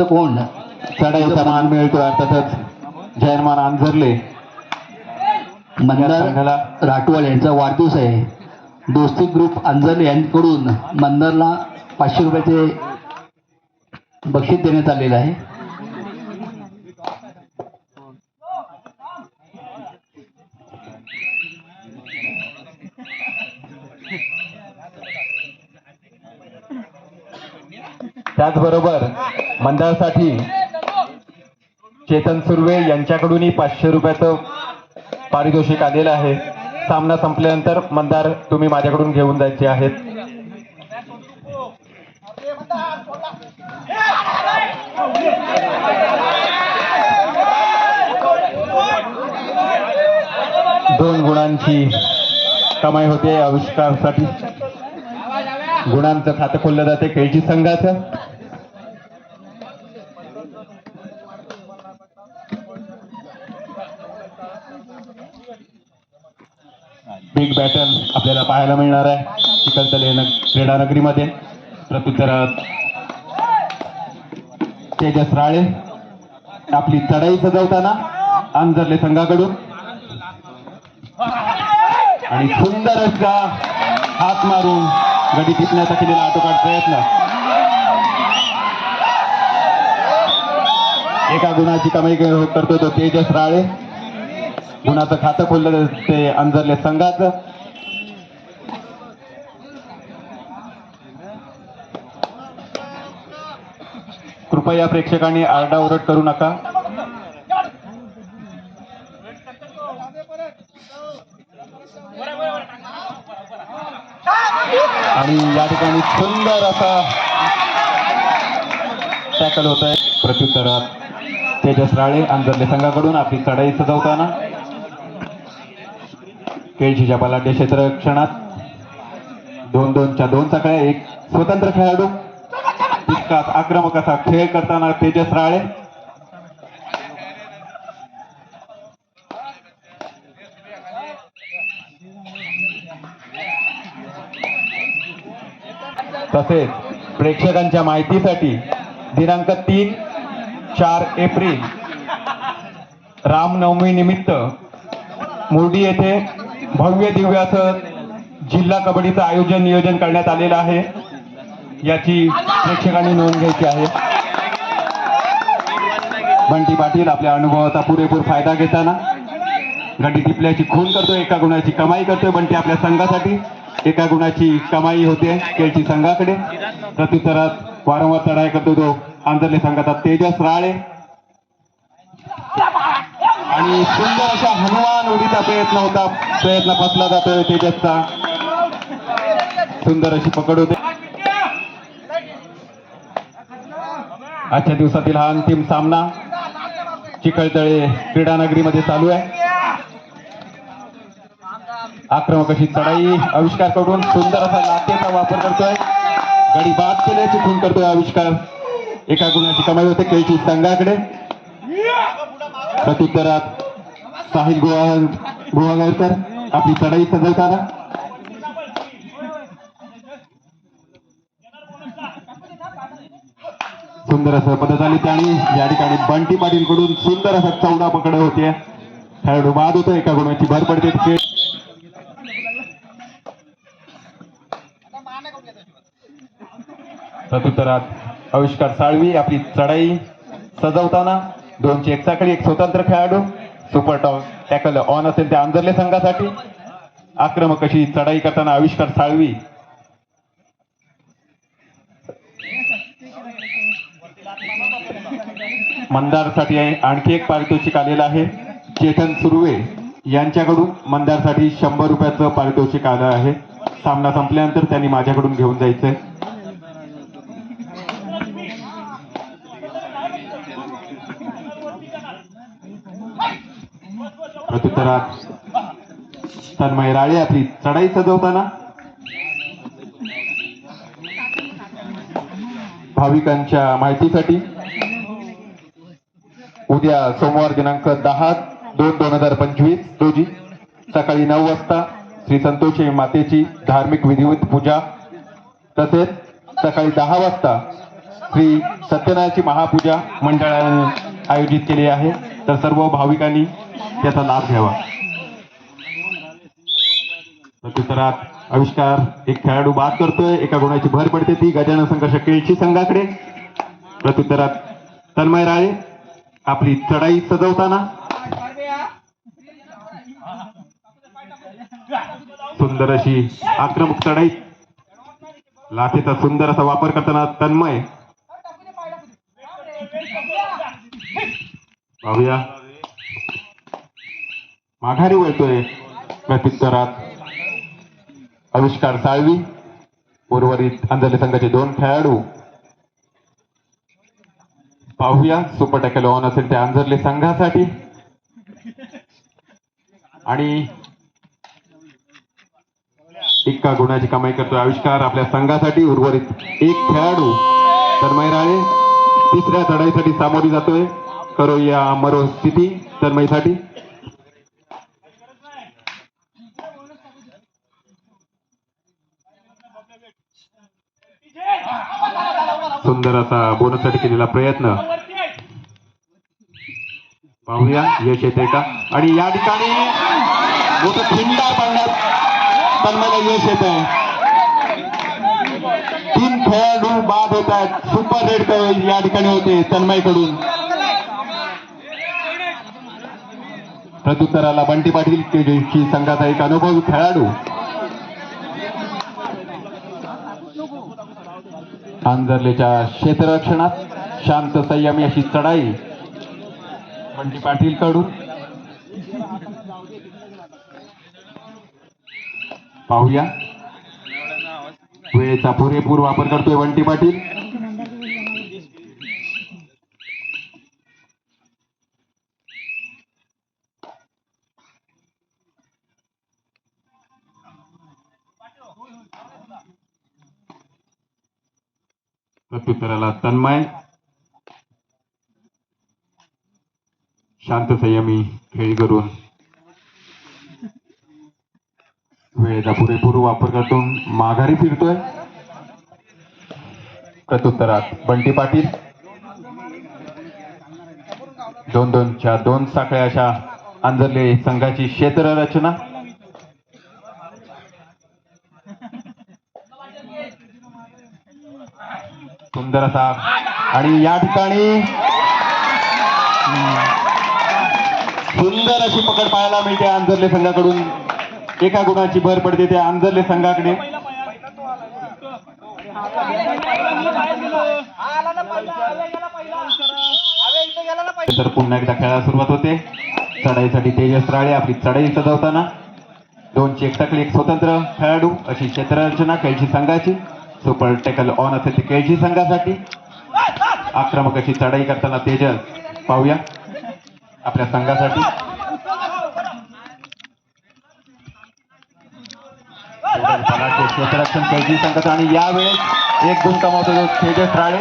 कोण चढाईचा मान मिळतो अर्थातच जयमान अंजरले मंदार राठवाड यांचा वाढदिवस आहे. दोस्ती ग्रुप अंजरले यांच्याकडून मंदारला 500 रुपयाचे बक्षीस देण्यात आलेलं आहे. त्याचबरोबर मंडळासाठी चेतन सुर्वे यांच्याकडूनही 500 रुपयाचं पारितोषिक आलेलं आहे. सामना संपल्यानंतर मंदार तुम्ही माझ्याकडून घेऊन जायचे आहेत. दोन गुणांची कमाई होते. आविष्कारासाठी गुणांचं खातं खोललं जाते केळची संघाचं. बिग बॅटल आपल्याला पाहायला मिळणार आहे चिखलदरे क्रीडा नगरीमध्ये. प्रत्युत्तरात तेजस राळे आपली चढाई सजवताना अंजरले संघाकडून आणि सुंदर असा हात मारून गडी टिपण्याचा केलेला आटोकाट प्रयत्न. एका गुणाची कमाई करतो तो तेजस राळे. गुणाचं खातं खोललं ते अंजरले संघाचं. कृपया प्रेक्षकांनी आरडाओरड करू नका. आणि या ठिकाणी सुंदर असा टॅकल होत आहे. प्रत्युत्तरात तेजस राळे अंजरले संघाकडून आपली चढाई सजवताना केळशीच्या बलाढ्य क्षेत्ररक्षणात 2-2च्या 2 सगळ्या. एक स्वतंत्र खेळाडू तितकाच आक्रमक असा खेळ करताना तेजस राळे. तसेच प्रेक्षकांच्या माहितीसाठी दिनांक 3-4 एप्रिल रामनवमी निमित्त मुर्डी येथे भव्य दिव्य असं जिल्हा कबड्डीचं आयोजन नियोजन करण्यात आलेलं आहे. याची प्रेक्षकांनी नोंद घ्यायची आहे. बंटी पाटील आपल्या अनुभवाचा पुरेपूर फायदा घेताना गडी टिपल्याची खून करतोय. एका गुणाची कमाई करतोय बंटी आपल्या संघासाठी. एका गुणाची कमाई होते केळची संघाकडे. प्रत्युत्तरात वारंवार चढाई करतो तो अंजरले संघाचा तेजस राळे. आणि सुंदर अशा हनुमान उडीचा प्रयत्न फसला जातोय तेजसचा. सुंदर अशी पकड होते. आजच्या दिवसातील हा अंतिम सामना चिखलदरे क्रीडा नगरीमध्ये चालू आहे. आक्रमक अशी चढाई आविष्कार करून सुंदर असा लातेचा वापर करतोय. गडी बाद केल्याची खून करतोय आविष्कार. एका गुणाची कमाई होते केळची संघाकडे. प्रत्युत्तरात साहिल गुहागरकर आपली चढाई सजवताना सुंदर असं पदचालित. आणि या ठिकाणी बंटी पाटील कडून सुंदर असा चौडा पकड होते. खेळाडू बाद होतो. एका गुणाची भर पडते. प्रत्युत्तरात आविष्कार साळवी आपली चढाई सजवताना 2ची 1 साखळी. एक स्वतंत्र खेळाडू सुपर टॅकल ऑन असेल त्या अंजरले संघासाठी. आक्रमक अशी चढाई करताना आविष्कार साळवी. मंदारसाठी आणखी एक पारितोषिक आलेलं आहे. चेतन सुर्वे यांच्याकडून मंदारसाठी 100 रुपयाचं पारितोषिक आलं आहे. सामना संपल्यानंतर त्यांनी माझ्याकडून घेऊन जायचंय. प्रत्युत्तरात तन्मय राळे आपली चढाई सजवताना भाविकांच्या माहितीसाठी उद्या सोमवार दिनांक 10/2/2025 रोजी सकाळी 9 वाजता श्री संतोषी मातेची धार्मिक विधिवत पूजा तसेच सकाळी 10 वाजता श्री सत्यनारायणची महापूजा मंडळाने आयोजित केली आहे, तर सर्व भाविकांनी त्याचा लाभ घ्यावा. प्रत्युत्तरात आविष्कार एक खेळाडू बाद करतोय, एका गुणाची भर पडते ती गजानन संघर्ष केळची संघाकडे. प्रत्युत्तरात तन्मय राळे आपली चढाई सजवताना सुंदर अशी आक्रमक चढाई, लाथेचा सुंदर असा वापर करताना तन्मय. पाहूया माघारी वळतोय. प्रत्युत्तरात आविष्कार साळवी, उर्वरित अंजली संघाचे 2 खेळाडू. पाहूया सुपर टॅकल ऑन असेल त्या अंजरले संघासाठी आणि एका गुणाची कमाई करतोय आविष्कार आपल्या संघासाठी. उर्वरित 1 खेळाडू तन्मय राळे तिसऱ्या चढाईसाठी सामोरी जातोय. करूया मरो स्थिती तन्मयसाठी. सुंदर असा बोनससाठी केलेला प्रयत्न. पाहूया यश येते का, आणि या ठिकाणी मोठं खिंडा पाडण्यात तन्मयला यश येत आहे. 3 खेळाडू बाद होत आहेत. सुपर रेड या ठिकाणी होते तन्मयकडून. प्रत्युत्तराला बंटी पाटील केळची संघाचा एक अनुभवी खेळाडू. आंजर्लेच्या क्षेत्ररक्षणात शांत संयमी अशी चढाई बंटी पाटील कडून. पाहूया वेळेचा पुरेपूर वापर करतोय बंटी पाटील. प्रत्युत्तराला तन्मय शांत संयमी खेळी करून वेळेचा पुरेपूर वापर करतो, माघारी फिरतोय. प्रत्युत्तरात बंटी पाटील 2-2च्या 2 साखळ्या अशा अंजरले संघाची क्षेत्ररचना. सुंदर असा, आणि या ठिकाणी सुंदर अशी पकड पाहायला मिळते आंजर्ले संघाकडून. एका गुणाची भर पडते त्या आंजर्ले संघाकडे. तर पुन्हा एकदा खेळायला सुरुवात होते. चढाईसाठी तेजस राळे आपली चढाई सजवताना 2 चेकटकली 1 स्वतंत्र खेळाडू अशी क्षेत्ररचना केळची संघाची. सुपर टॅकल ऑन असेल ते केळची संघासाठी. आक्रमक अशी चढाई करताना तेजस. पाहूया आपल्या संघासाठी. क्षेत्ररक्षण केळची संघाचा, आणि यावेळेस 1 गुण कमावतो तेजस राळे.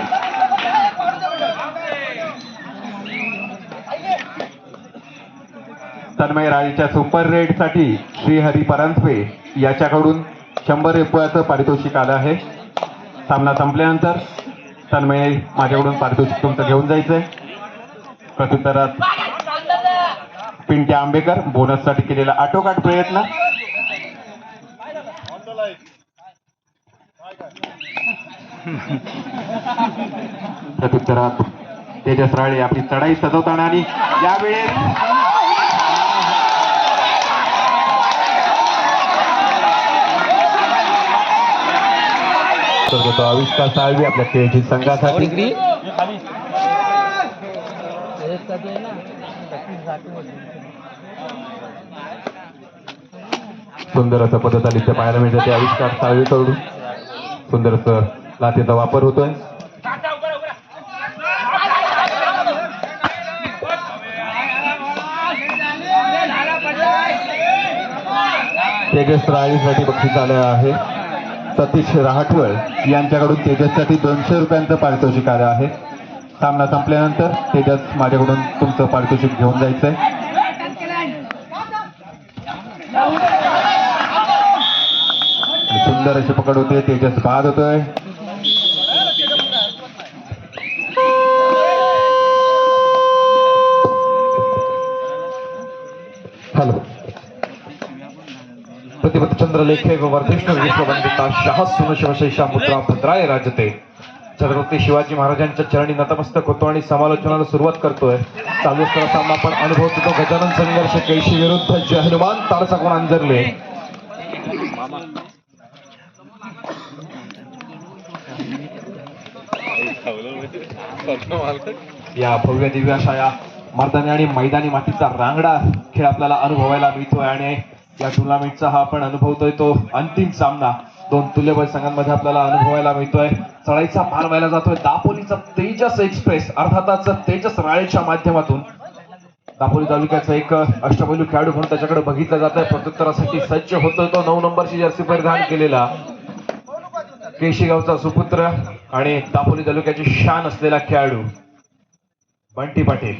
तन्मय राळेच्या सुपर रेड साठी श्रीहरी परांजपे याच्याकडून 100 रुपयाचं पारितोषिक आलं आहे. सामना संपल्यानंतर तन्मय माझ्याकडून पारितोषिक तुमचं घेऊन जायचंय. प्रत्युत्तरात पिंट्या आंबेकर बोनससाठी केलेला आटोकाट प्रयत्न. प्रत्युत्तरात तेजस राळे आपली चढाई सजवताना, आणि यावेळेस आविष्कार साळवी आपल्या केळची संघासाठी. सुंदर असं पदचालित्य पाहायला मिळतं ते आविष्कार साळवीकडून. सुंदर असं लाथेचा वापर होतोय. तेजस राळीसाठी बक्षीस आलं आहे. सतीश राहटवळ यांच्याकडून तेजससाठी 200 रुपयांचं पारितोषिक आलं आहे. सामना संपल्यानंतर तेजस माझ्याकडून तुमचं पारितोषिक घेऊन जायचंय. सुंदर अशी पकड होते. तेजस बाद होतोय. चंद्रलेखे व वर्धेश्वर विश्ववंदिता शाहसून शिवशेषा मुद्रा भद्राय राजते. छत्रपती शिवाजी महाराजांच्या चरणी नतमस्तक होतो आणि समालोचनाला सुरुवात करतोय. चालू असताना सामना आपण अनुभवतो तो गजानन संघर्ष केळशी विरुद्ध जय हनुमान ताडसा कोण अंजरले. या भव्य दिव्य अशा या मैदानी आणि मैदानी मातीचा रांगडा खेळ आपल्याला अनुभवायला मिळतोय आणि या टुर्नामेंटचा हा आपण अनुभवतोय तो अंतिम सामना दोन तुल्यबळ संघांमध्ये आपल्याला अनुभवायला मिळतोय. चढाईचा पार व्हायला जातोय दापोलीचा तेजस एक्सप्रेस अर्थातच तेजस राळेच्या माध्यमातून. दापोली तालुक्याचा एक अष्टपैलू खेळाडू म्हणून त्याच्याकडे बघितलं जात आहे. प्रत्युत्तरासाठी सज्ज होतोय तो 9 नंबरची जर्सी परिधान केलेला केशीगावचा सुपुत्र आणि दापोली तालुक्याची शान असलेला खेळाडू बंटी पाटील.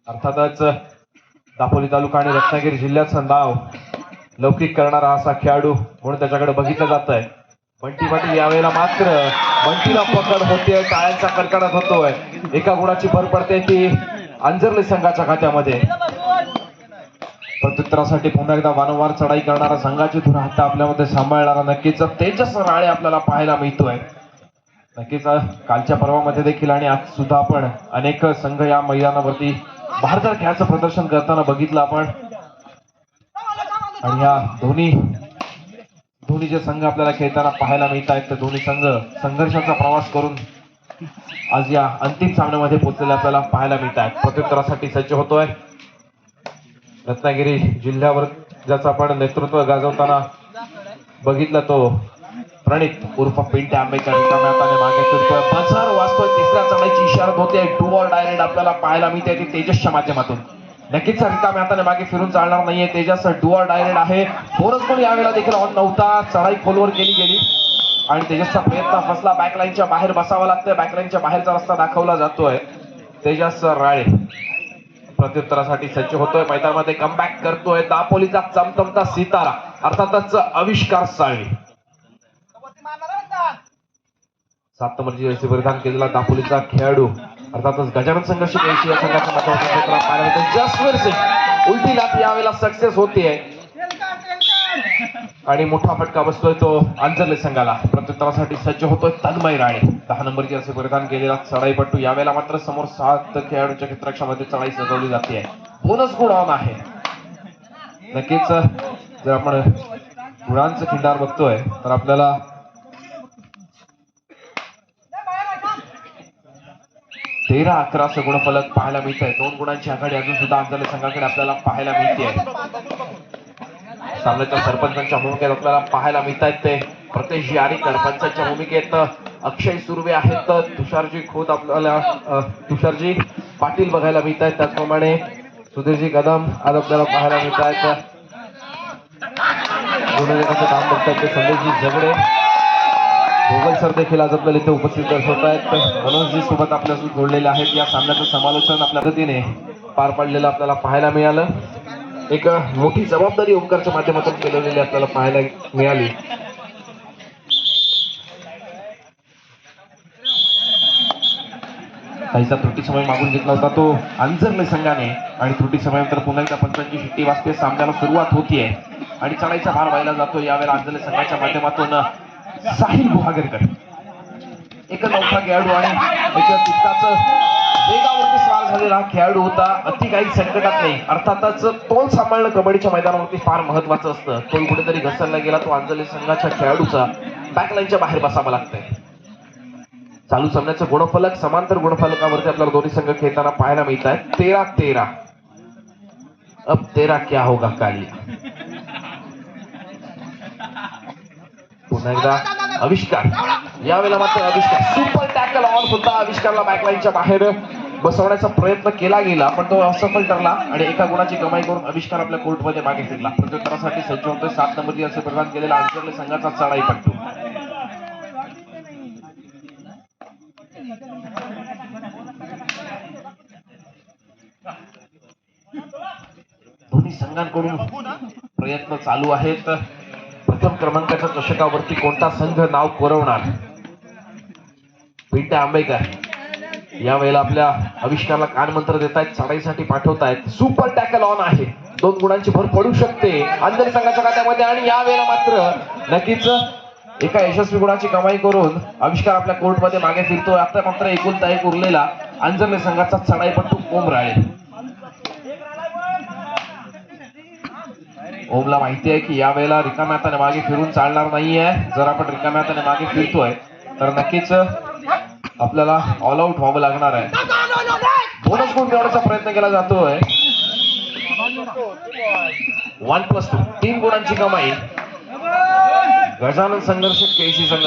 अर्थातच दापोली तालुका आणि रत्नागिरी जिल्ह्याचं नाव लौकिक करणारा असा खेळाडू म्हणून त्याच्याकडे बघितलं जात आहे. बंटी पाटील यावेळेला मात्र बंटीला पकड होते, टाळ्यांचा कडकडाट होतोय. एका गुणाची भर पडते ती अंजरले संघाच्या खात्यामध्ये. प्रत्युत्तरासाठी पुन्हा एकदा वारंवार चढाई करणारा संघाची धुरा आता आपल्यामध्ये सांभाळणारा नक्कीच तेजस राळे आपल्याला पाहायला मिळतोय. नक्कीच कालच्या पर्वामध्ये देखील आणि आज सुद्धा आपण अनेक संघ या मैदानावरती भारतात खेळाचं प्रदर्शन करताना बघितलं आपण. आणि या दोन्ही जे संघ आपल्याला खेळताना पाहायला मिळत आहेत ते दोन्ही संघ संघर्षाचा प्रवास करून आज या अंतिम सामन्यामध्ये पोहोचलेले आपल्याला पाहायला मिळत आहेत. प्रत्युत्तरासाठी सज्ज होतोय रत्नागिरी जिल्ह्यावर ज्याचं आपण नेतृत्व गाजवताना बघितलं तो प्रणित उर्फ पिंटे आंबेकर. रिकाम्या हाताने मागे फिरतोय, बझर वाजतोय, तिसऱ्या चढाईची इशारा होते. डू ऑर डायरेक्ट आपल्याला पाहायला मिळते ती तेजसच्या माध्यमातून. नक्कीच रिकाम्या हाताने मागे फिरून चालणार नाहीये तेजस. डू ऑर डायरेक्ट आहे. बोनस पण यावेळेला देखील ऑन नव्हता. चढाई खोलवर केली गेली आणि तेजसचा प्रयत्न फसला. बॅकलाईनच्या बाहेर बसावं लागतंय. बॅकलाईनच्या बाहेरचा रस्ता दाखवला जातोय. तेजस राळे प्रत्युत्तरासाठी सज्ज होतोय. मैदानामध्ये कमबॅक करतोय दापोलीचा चमचमता सितारा अर्थातच आविष्कार साळवी. 7 नंबरची जर्सी परिधान केलेला दापोलीचा खेळाडू अर्थातच गजानन संघर्ष केळशी या संघाच्या माध्यमातून जसवीर सिंग उलटी लाट यावेळेला सक्सेस होतीये आणि मोठा फटका बसतोय तो अंजरले संघाला. प्रत्युत्तरासाठी सज्ज होतोय तन्मय राणे. 10 नंबरची जर्सी परिधान केलेला चढाईपट्टू. यावेळेला मात्र समोर 7 खेळाडूंच्या क्षेत्ररक्षामध्ये चढाई सजवली जाते. बोनस गुण ऑन आहे. नक्कीच जर आपण गुणांचं खिंडार बघतोय तर आपल्याला 13-11 असं गुणफलक पाहायला मिळत आहे. 2 गुणांची आघाडी अजून सुद्धा अंजरले संघाकडे आपल्याला पाहायला मिळते. सामन्याच्या सरपंचांच्या भूमिकेत आपल्याला पाहायला मिळत आहेत ते प्रतेश यारीकर. पंचांच्या भूमिकेत अक्षय सुर्वे आहेत. तुषारजी खोत आपल्याला तुषारजी पाटील बघायला मिळत आहेत. त्याचप्रमाणे सुधीरजी कदम आज आपल्याला पाहायला मिळत आहेत. काम बघतात ते संदेशजी झगडे भोगल सर देखील आज आपल्याला इथे उपस्थित दर्शवत आहेत. मनोजजी सोबत आपल्यासोबत जोडलेले आहेत. या सामन्याचं समालोचन आपल्या पद्धतीने पार पाडलेलं आपल्याला पाहायला मिळालं. एक मोठी जबाबदारी ओंकारच्या माध्यमातून केलेली आपल्याला पाहायला मिळाली. काहीसा त्रुटी समय मागून घेतला होता तो अंजरले संघाने आणि त्रुटी समयानंतर पुन्हा एकदा पंचांची शिट्टी वाजते. सामन्याला सुरुवात होतीये आणि चढाईचा भार व्हायला जातो. यावेळेला अंजरले संघाच्या माध्यमातून साहिल गुहागरकर एक नौका खेळाडू आणि तितकाच वेगावरती स्वार झालेला हा खेळाडू होता. अति काही संकटात नाही. अर्थातच तोल सांभाळणं कबड्डीच्या मैदानावरती फार महत्वाचं असतं. तोल कुठेतरी घसरला गेला तो अंजरले संघाच्या खेळाडूचा बॅकलाईनच्या बाहेर बसावं लागतंय. चालू सामन्याचं गुणफलक समांतर गुणफलकावरती आपल्याला दोन्ही संघ खेळताना पाहायला मिळत आहेत. 13-13. अब 13 क्या होगा कालिया. पुन्हा एकदा आविष्कार. यावेळेला मात्र आविष्कार सुपर टॅकल ऑन होता. आविष्कारला बॅकलाईनच्या बाहेर बसवण्याचा प्रयत्न केला गेला पण तो असफल ठरला आणि एका गुणाची कमाई करून आविष्कार आपल्या कोर्टमध्ये मागे फिरला. प्रत्युत्तरासाठी सज्ज होतोय 7 नंबरची असे प्रदान केलेला अंजरले संघाचा चढाईपट्टू. दोन्ही संघांकडून प्रयत्न चालू आहेत. प्रथम क्रमांकाच्या चषकावरती कोणता संघ नाव कोरवणार. पिंटे आंबेकर यावेळेला आपल्या आविष्काराला कानमंत्र देत आहेत. चढाईसाठी पाठवतायत. सुपर टॅकल ऑन आहे. 2 गुणांची भर पडू शकते अंजली संघाच्या खात्यामध्ये. आणि यावेळेला मात्र नक्कीच एका यशस्वी गुणाची कमाई करून आविष्कार आपल्या कोर्टमध्ये मागे फिरतोय. आता मात्र एकुलता एक उरलेला अंजली संघाचा चढाईपटू ओम राळे. ओमला माहिती आहे की यावेळेला रिकाम्या हाताने मागे फिरून चालणार नाहीये. जर आपण रिकाम्या हाताने मागे फिरतोय तर नक्कीच आपल्याला ऑल आउट व्हावं लागणार आहे. बोनस गुण मिळवण्याचा प्रयत्न केला जातोय. 1+2 3 गुणांची कमाई गजानन संघर्ष केळशी संघ.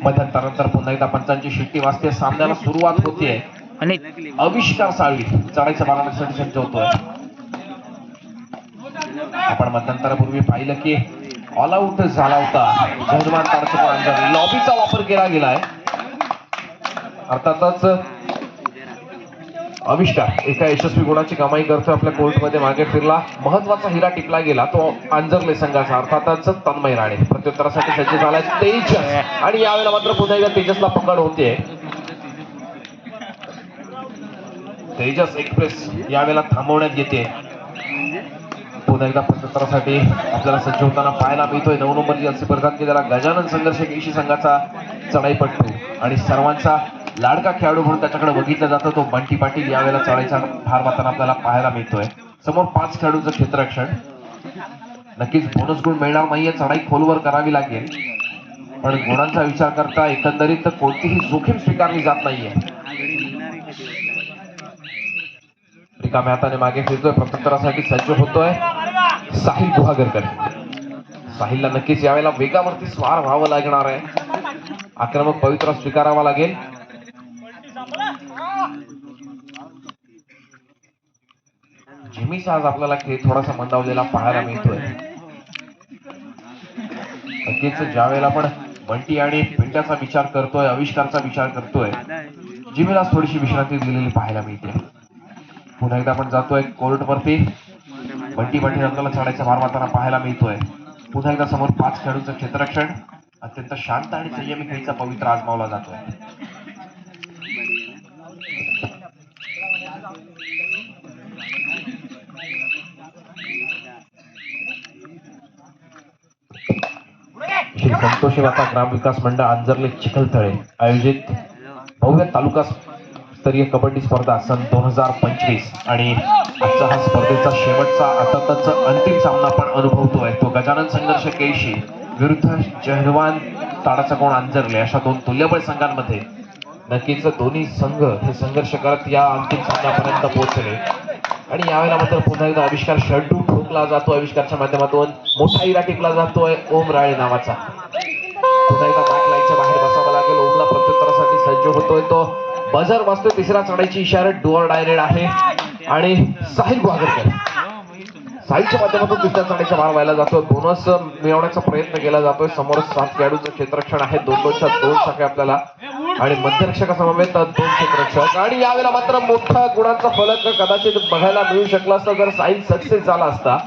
मध्यंतरानंतर पुन्हा एकदा पंचांची शिट्टी वाजते. सामन्याला सुरुवात होतीये आणि आविष्कार साळवी चढाईच्या भागासाठी सज्ज होतोय. आपण मध्यंतरापूर्वी पाहिलं की ऑल आउट झाला होता जर्मान ताडचा. लॉबीचा वापर केला गेलाय. अर्थातच आविष्कार एका यशस्वी गुणाची कमाई करतोय. आपल्या कोर्टमध्ये मागे फिरला. महत्वाचा हिरा टिपला गेला तो आंजर्ले संघाचा अर्थातच तन्मय राणे. प्रत्युत्तरासाठी सज्ज झालाय तेजस. आणि यावेळेला मात्र पुन्हा एकदा तेजसला पकड होते. तेजस एक्सप्रेस यावेळेला थांबवण्यात येते. पुन्हा एकदा प्रत्युत्तरासाठी आपल्याला सज्ज होताना पाहायला मिळतोय 9 नंबरची जर्सी परिधान केलेला गजानन संघर्ष केळशी संघाचा चढाईपट्टू आणि सर्वांचा लाडका खेळाडू म्हणून त्याच्याकडे बघितलं जातं तो बंटी पाटील यावेळेला चढाईचा भार वाहताना आपल्याला पाहायला मिळतोय. समोर 5 खेळाडूंचं क्षेत्ररक्षण. नक्कीच बोनस गुण मिळणार नाहीये. चढाई खोलवर करावी लागेल पण गुणांचा विचार करता एकंदरीत कोणतीही जोखीम स्वीकारली जात नाहीये. रिकाम्या हाताने मागे फिरतोय. प्रत्युत्तरासाठी सज्ज होतोय साहिल गुहागरकर. साहिलला नक्कीच यावेळेला वेगावरती स्वार व्हावं लागणार आहे. आक्रमक पवित्रा स्वीकारावा लागेल. जिमीचा आज आपल्याला खेळ थोडासा मंदावलेला पाहायला मिळतोय. नक्कीच ज्यावेळेला आपण बंटी आणि पिंट्याचा विचार करतोय आविष्कारचा विचार करतोय जिमीला थोडीशी विश्रांती दिलेली पाहायला मिळते. पुन्हा एकदा आपण जातोय कोर्टवरती. बंटी पाटील आपल्याला चढायचा भार वाहताना पाहायला मिळतोय. पुन्हा एकदा समोर 5 खेळाडूंचं क्षेत्ररक्षण. अत्यंत शांत आणि संयमी खेळीचा पवित्र आजमावला जातोय. श्री संतोषी माता ग्रामविकास मंडळ आंजर्ले चिखलथळे आयोजित भव्य तालुका स्तरीय कबड्डी स्पर्धा सन 2025 आणि आजचा हा स्पर्धेचा शेवटचा अर्थातच अंतिम सामना आपण अनुभवतोय तो गजानन संघर्ष केळशी विरुद्ध जहरवान ताडाचा कोण आंजर्ले अशा 2 तुल्यबळ संघांमध्ये. नक्कीच दोन्ही संघ हे संघर्ष करत या अंतिम सामन्यापर्यंत पोहोचले. आणि यावेळेला मात्र पुन्हा एकदा आविष्कार षड्डू ठोकला जातो. आविष्कारच्या माध्यमातून मोठा हिरा टिपला जातोय ओम राळे नावाचा. पुन्हा एकदा बॅक लाईनच्या बाहेर बसावं लागेल. ओमला प्रत्युत्तरासाठी सज्ज होतोय तो. बजर वाजतोय. तिसरा चढाईची इशारा डोअर डायरेक्ट आहे. आणि साहिल गुहागरकर साहिलच्या माध्यमातून तिसऱ्या चढाईचा भार व्हायला जातोय. बोनस मिळवण्याचा प्रयत्न केला जातोय. समोर 7 खेळाडूंचं क्षेत्ररक्षण आहे. 2-2च्या 2 सखे आपल्याला आणि मध्यरक्षकासमवेत 2 क्षेत्ररक्षक. आणि यावेळेला मात्र मोठा गुणांचा फलक कदाचित बघायला मिळू शकला असता जर साहिल सक्सेस झाला असता.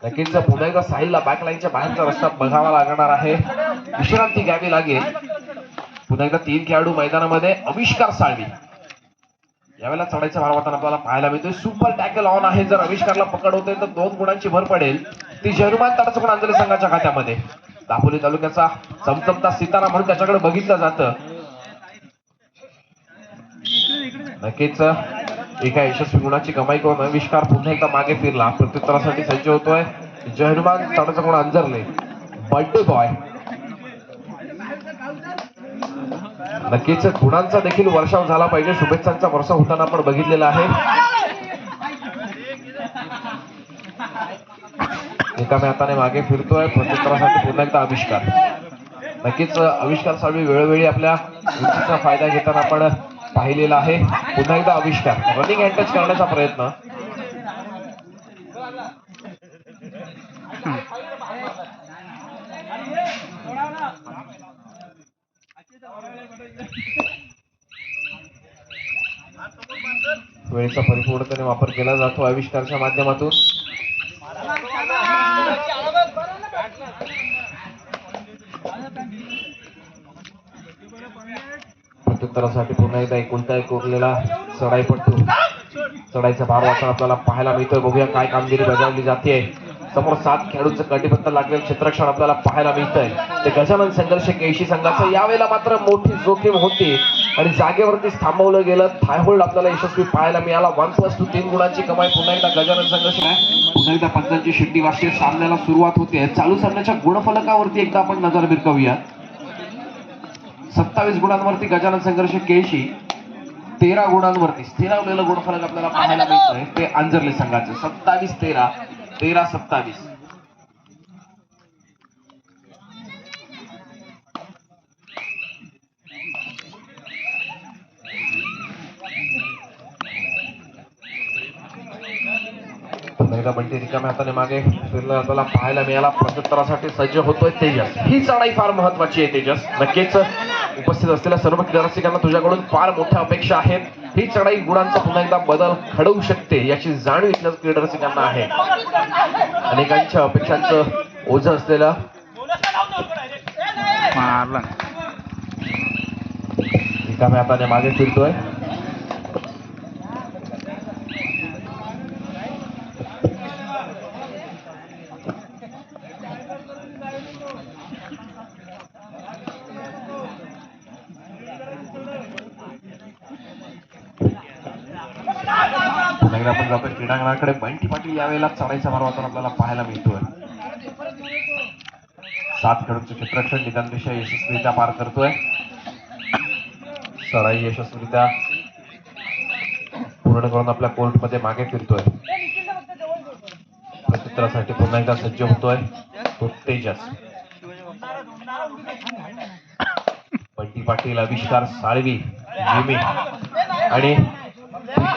नक्कीच पुन्हा एकदा साहिलला बॅकलाईनच्या बाहेरचा रस्ता बघावा लागणार आहे. विश्रांती घ्यावी लागेल. पुन्हा एकदा 3 खेळाडू मैदानामध्ये. आविष्कार साळवी यावेळेला चढाईचा भार वाहताना आपल्याला पाहायला मिळतोय. सुपर टॅकल ऑन आहे. जर आविष्कारला पकड होते तर 2 गुणांची भर पडेल. ती जर्मान ताडाचा कोण आंजर्ले संघाच्या खात्यामध्ये. दापोली तालुक्याचा चमचमता सितारा म्हणून त्याच्याकडे बघितलं जातं. नक्कीच एका यशस्वी गुणाची कमाई करून आविष्कार पुन्हा एकदा मागे फिरला. प्रत्युत्तरासाठी सज्ज होतोय जहरमान ताडाचा कोण आंजर्ले बर्थडे बॉय. नक्कीच गुणांचा देखील वर्षाव झाला पाहिजे. शुभेच्छांचा वर्षाव होताना आपण बघितलेला आहे. एकाम्या हाताने मागे फिरतोय. प्रत्युत्तरासाठी पुन्हा एकदा आविष्कार. नक्कीच आविष्कार साळवी वेळोवेळी आपल्या उंचीचा फायदा घेताना आपण पाहिलेला आहे. पुन्हा एकदा आविष्कार रनिंग हँड टच करण्याचा प्रयत्न. वेळेचा परिपूर्णपणे वापर केला जातो आविष्कारच्या माध्यमातून. प्रत्युत्तरासाठी पुन्हा एकदा एकुलता एक उरलेला चढाईपट्टू चढाईचा भार वाटताना आपल्याला पाहायला मिळतोय. बघूया काय कामगिरी बजावली जाते. समोर 7 खेळाडूंचं कटिबद्ध लागलेलं क्षेत्ररक्षण आपल्याला पाहायला मिळतंय. ते गजानन संघर्ष केळशी संघाचं यावेळेला मात्र मोठी जोखीम होती आणि जागेवरतीच थांबवलं गेलं. थाय होल्ड आपल्याला यशस्वी पाहायला मिळाला. 1+2 गुणांची कमाई पुन्हा एकदा गजानन संघर्ष. पुन्हा एकदा पंचांची शिट्टी वाजते. सामन्याला सुरुवात होते. चालू सामन्याच्या गुणफलकावरती एकदा आपण नजर भिरकवूया. 27 गुणांवरती गजानन संघर्ष केळशी, 13 गुणांवरती स्थिरावलेलं गुणफलक आपल्याला पाहायला मिळतंय ते अंजर्ले संघाचं. 27-13, 13-27. बंटी रिकाम्या हाताने मागे फिरला आपल्याला पाहायला मिळाला. प्रत्युत्तरासाठी सज्ज होतोय तेजस. ही चढाई फार महत्वाची आहे तेजस. नक्कीच उपस्थित असलेल्या सर्व क्रीडारसिकांना तुझ्याकडून फार मोठ्या अपेक्षा आहेत. ही चढाई गुणांचा पुन्हा एकदा बदल घडवू शकते याची जाणीव इथल्या क्रीडारसिकांना आहे. अनेकांच्या अपेक्षांचं ओझं असलेला रिकाम्या हाताने मागे फिरतोय. आपण जातोय क्रीडांगणाकडे. बंटी पाटील यावेळेला चढाईचा भार वाटून आपल्याला पाहायला मिळतोय. 7 खेळाडूंचं क्षेत्ररक्षण निदानदिशा यशस्वीरित्या पार करतोय. चढाई यशस्वीरित्या पूर्ण करून आपल्या कोर्टमध्ये मागे फिरतोय. प्रत्युत्तरासाठी पुन्हा एकदा सज्ज होतोय तो तेजस. बंटी पाटील, आविष्कार साळवी, जिमी आणि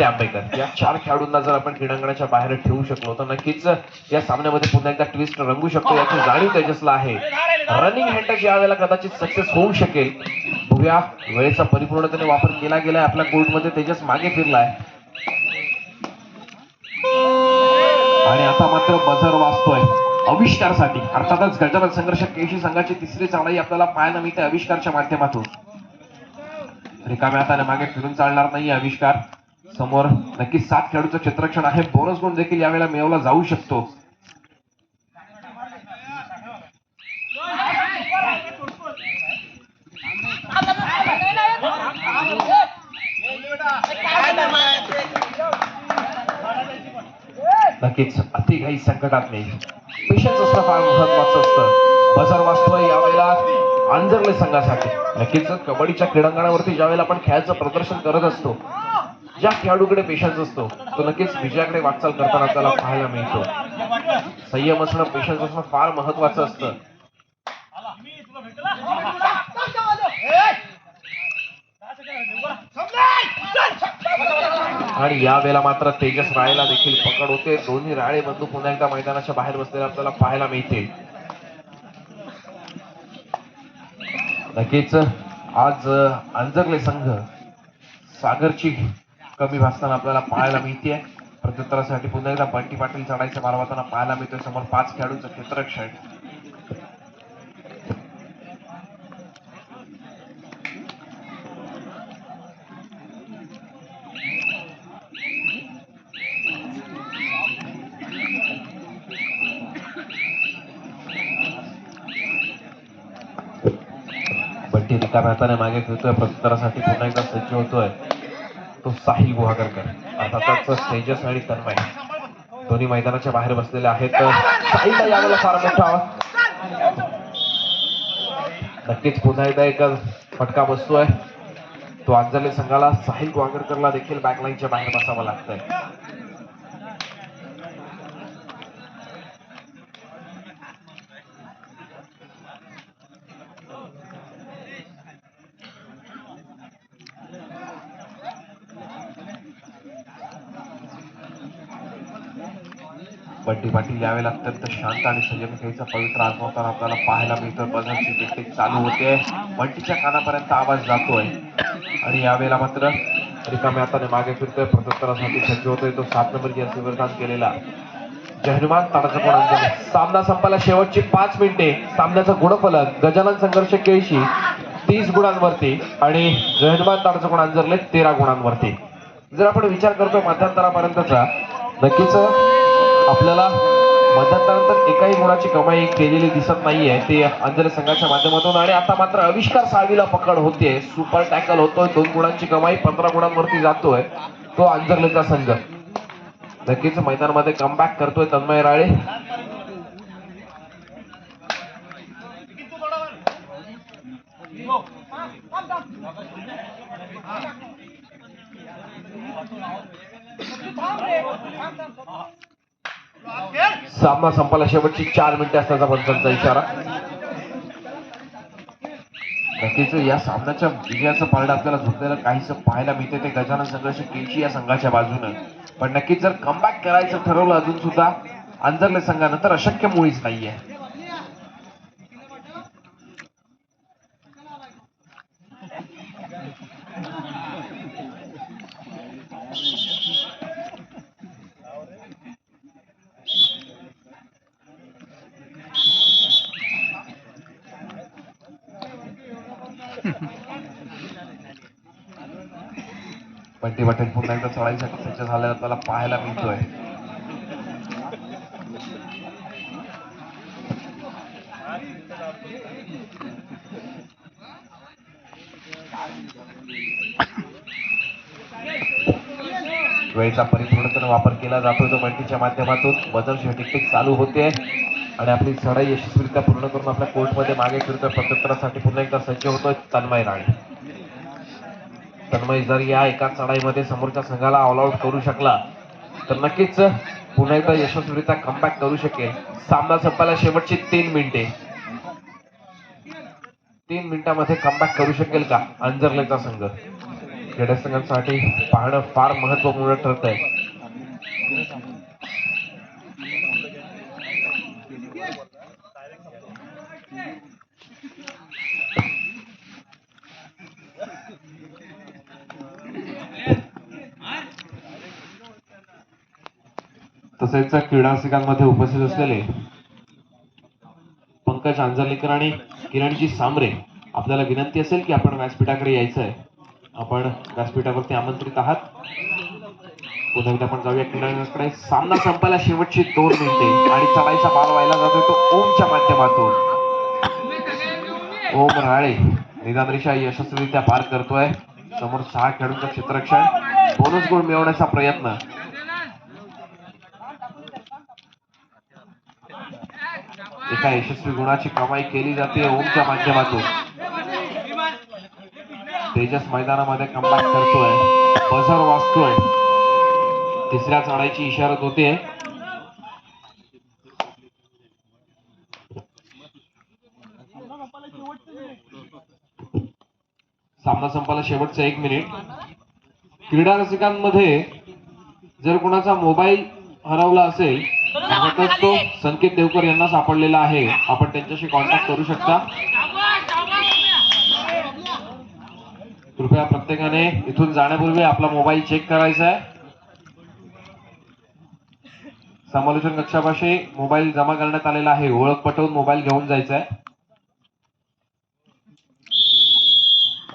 आंबेकर या 4 खेळाडूंना जर आपण क्रीडांगणाच्या बाहेर ठेवू शकलो तर नक्कीच या सामन्यामध्ये पुन्हा एकदा ट्विस्ट रंगू शकतो याची जाणीव तेजसला आहे. रनिंग हँडटच यावेळेला कदाचित सक्सेस होऊ शकेल. बघूया वेळेचा परिपूर्णतेने वापर केला गेलाय आपल्या कोर्टमध्ये. तेजस मागे फिरलाय आणि आता मात्र बझर वाजतोय आविष्कारसाठी. अर्थातच गजानन संघर्ष केळशी संघाची 3री चढाई आपल्याला पाहायला मिळते आविष्कारच्या माध्यमातून. रिकाम्या हाताने मागे फिरून चालणार नाही आविष्कार. समोर नक्कीच 7 खेळाडूचं क्षेत्ररक्षण आहे. बोनस गुण देखील यावेळेला मिळवला जाऊ शकतो. नक्कीच अतिघाई संकटात नाही. पेशन्स असणं फार महत्वाचं असतं. बझर वाजतोय यावेळेला अंजर्ले संघासाठी. नक्कीच कबड्डीच्या क्रीडांगणावरती ज्यावेळेला आपण खेळाचं प्रदर्शन करत असतो, ज्या खेळाडूकडे पेशन्स असतो तो नक्कीच विजयाकडे वाटचाल करताना आपल्याला पाहायला मिळतो. संयम असणं, पेशन्स असणं फार महत्वाचं असतं. आणि यावेळेला मात्र तेजस राळेला देखील पकड होते. दोन्ही राळे बंधू पुन्हा एकदा मैदानाच्या बाहेर बसलेले आपल्याला पाहायला मिळतील. नक्कीच आज अंजर्ले संघ सागरची कमी भासताना आपल्याला पाहायला मिळते. प्रत्युत्तरासाठी पुन्हा एकदा बंटी पाटील चढाईच्या भार वाटताना पाहायला मिळतोय. समोर 5 खेळाडूंचं क्षेत्ररक्षण. बंटी रिकाम्या हाताने मागे फिरतोय. प्रत्युत्तरासाठी पुन्हा एकदा सज्ज होतोय तो साहिल गुहागरकर. अर्थातच तेजस आणि तन्मय दोन्ही मैदानाच्या बाहेर बसलेले आहेत. साहिलला यावेळेला फार मोठा नक्कीच पुन्हा एकदा एक फटका बसतोय तो अंजर्ले संघाला. साहिल गुहागरकरला देखील बॅकलाईनच्या बाहेर बसावं लागतंय. बंटी पाटील यावेळेला अत्यंत शांत आणि संयमितेचा पवित्र आजमावताना आपल्याला पाहायला मिळतोय. बझरची टिक चालू होते. बंटीच्या कानापर्यंत आवाज जातोय आणि यावेळेला मात्र रिकाम्या हाताने मागे फिरतोय. प्रत्युत्तरासाठी सज्ज होतोय तो 7 नंबर जर्सी परिधान केलेला जहनुमान ताडचकोण अंजली. सामना संपायला शेवटची 5 मिनिटे. सामन्याचा गुणफलक गजानन संघर्ष केळशी 30 गुणांवरती आणि जहनुमान ताडचकोण अंजर्ले 13 गुणांवरती. जर आपण विचार करतो मध्यंतरापर्यंतचा, नक्कीच आपल्याला मध्यंतरानंतर एकाही गुणाची कमाई केलेली दिसत नाहीये ते अंजली संघाच्या माध्यमातून. आणि आता मात्र आविष्कार साळवीला पकड होते, सुपर टॅकल होतोय, 2 गुणांची कमाई, 15 गुणांवरती जातोय तो अंजर्लेचा संघ. नक्कीच मैदानामध्ये कमबॅक करतोय तन्मय राळे. सामना संपायला शेवटची 4 मिनिटे असल्याचा पंचांचा इशारा. नक्कीच या सामन्याच्या विजयाचं पारडं आपल्याला झुकलेलं काहीसं पाहायला मिळते ते गजानन संघर्ष केळशी या संघाच्या बाजूने. पण नक्कीच जर कमबॅक करायचं ठरवलं अजून सुद्धा अंजर्ले संघानं तर अशक्य मुळीच नाहीये. बंटी पाटील पुन्हा एकदा चढाईसाठी सज्ज झालेला आपल्याला पाहायला मिळतोय. वेळेचा परिपूर्णतेने वापर केला जातोय तो बंटीच्या माध्यमातून. बदल टिकटिक चालू होते आणि आपली चढाई यशस्वीरित्या पूर्ण करून आपल्या कोर्टमध्ये मागे फिरतोय. प्रत्युत्तरासाठी पुन्हा एकदा सज्ज होतोय तन्मय राणे. तन्मय जर या एका चढाईमध्ये समोरच्या संघाला ऑल आउट करू शकला तर नक्कीच पुन्हा एकदा यशस्वीरित्या कमबॅक करू शकेल. सामना संपायला शेवटची 3 मिनिटे. 3 मिनिटांमध्ये कमबॅक करू शकेल का अंजर्लेचा संघ? खेड्या संघांसाठी पाहणं फार महत्वपूर्ण ठरत आहे. तसेच क्रीडा रसिकांमध्ये उपस्थित असलेले पंकज अंजर्लेकर आणि किरणजी सांबरे, आपल्याला विनंती असेल की आपण व्यासपीठाकडे यायचं आहे. आपण व्यासपीठावरती आमंत्रित आहात. पुन्हा एकदा आपण जाऊया क्रीडांगणाकडे. सामना संपायला शेवटची 2 मिनिटे आणि चढाईचा बाल व्हायला जातोय तो ओमच्या माध्यमातून. ओम राळे निदानरेषा यशस्वीरित्या पार करतोय. समोर 6 खेळाडूंचं क्षेत्ररक्षण, बोनस गुण मिळवण्याचा प्रयत्न. एका यशस्वी गुणाची कमाई केली जाते ओमच्या माध्यमातून. तेजस मैदानामध्ये कमबॅक करतोय, बझर वाजतोय, तिसऱ्या चढाईची इशारत होते. सामना संपायला शेवटचं 1 मिनिट. क्रीडा रसिकांमध्ये जर कुणाचा मोबाईल हरवला असेल तर तो संकेत देवकर यांना सापडलेला आहे. आपण त्यांच्याशी कॉन्टॅक्ट करू शकता. कृपया प्रत्येकाने इथून जाण्यापूर्वी आपला मोबाईल चेक करायचा आहे. समालोचन कक्षापाशी मोबाईल जमा करण्यात आलेला आहे. ओळख पटवून मोबाईल घेऊन जायचा आहे.